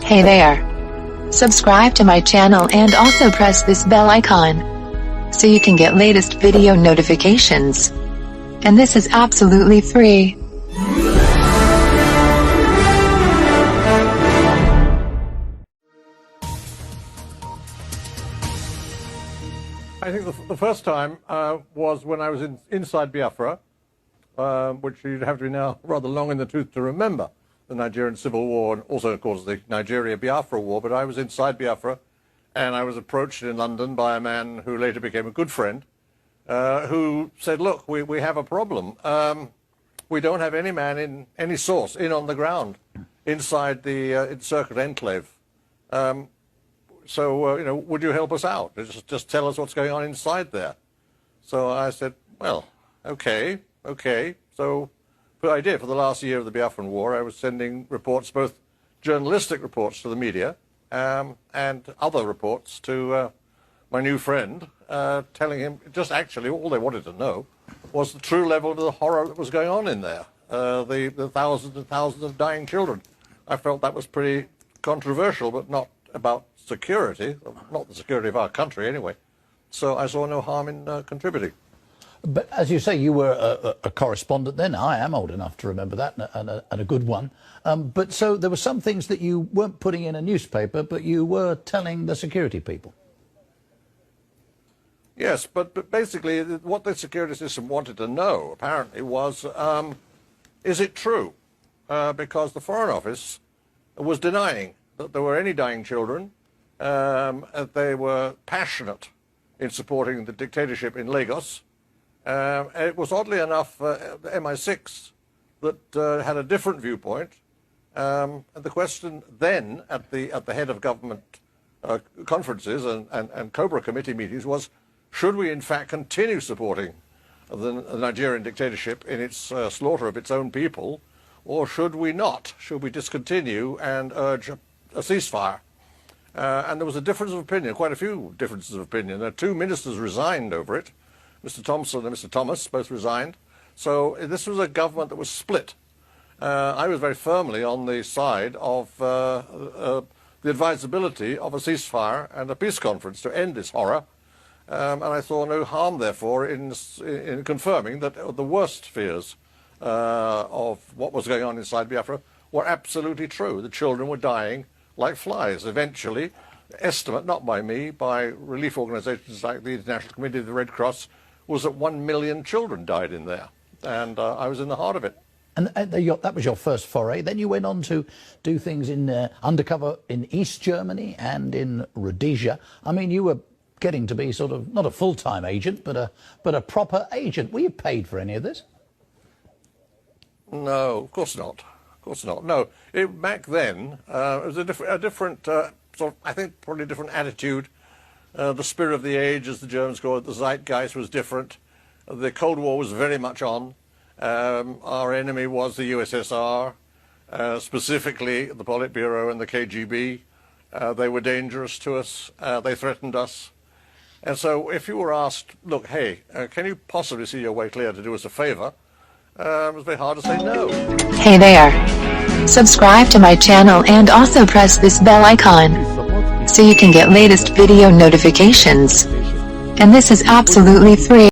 Hey there. Subscribe to my channel and also press this bell icon so you can get latest video notifications. And this is absolutely free. I think the first time was when I was inside Biafra, which you'd have to be now rather long in the tooth to remember, the Nigerian Civil War, and also, of course, the Nigeria-Biafra War. But I was inside Biafra, and I was approached in London by a man who later became a good friend, who said, look, we have a problem. We don't have any man in any source in on the ground inside the encircled enclave. So, would you help us out? Just tell us what's going on inside there. So I said, well, okay. So what I did for the last year of the Biafran War, I was sending reports, both journalistic reports to the media and other reports to my new friend, telling him just actually all they wanted to know was the true level of the horror that was going on in there, the thousands and thousands of dying children. I felt that was pretty controversial, but not about security, not the security of our country anyway. So I saw no harm in contributing. But as you say, you were a correspondent then. I am old enough to remember that, and a good one. But so there were some things that you weren't putting in a newspaper, but you were telling the security people. Yes, but basically what the security system wanted to know, apparently, was, is it true? Because the Foreign Office was denying that there were any dying children. They were passionate in supporting the dictatorship in Lagos. It was oddly enough the MI6 that had a different viewpoint. And the question then at the head of government conferences and Cobra committee meetings was, should we in fact continue supporting the Nigerian dictatorship in its slaughter of its own people, or should we not? Should we discontinue and urge a ceasefire? And there was a difference of opinion, quite a few differences of opinion. 2 ministers resigned over it. Mr. Thompson and Mr. Thomas both resigned. So this was a government that was split. I was very firmly on the side of the advisability of a ceasefire and a peace conference to end this horror. And I saw no harm, therefore, in confirming that the worst fears of what was going on inside Biafra were absolutely true. The children were dying like flies. Eventually, estimate, not by me, by relief organizations like the International Committee of the Red Cross, was that 1 million children died in there. And I was in the heart of it. And that was your first foray. Then you went on to do things in undercover in East Germany and in Rhodesia. I mean, you were getting to be sort of not a full-time agent, but a proper agent. Were you paid for any of this? No, of course not. Of course not. No, back then it was a different sort of, I think, probably a different attitude. The spirit of the age, as the Germans call it, the zeitgeist was different. The Cold War was very much on. Our enemy was the USSR, specifically the Politburo and the KGB. They were dangerous to us. They threatened us. And so if you were asked, look, hey, can you possibly see your way clear to do us a favor? It was very hard to say no. Hey there. Subscribe to my channel and also press this bell icon so you can get latest video notifications. And this is absolutely free.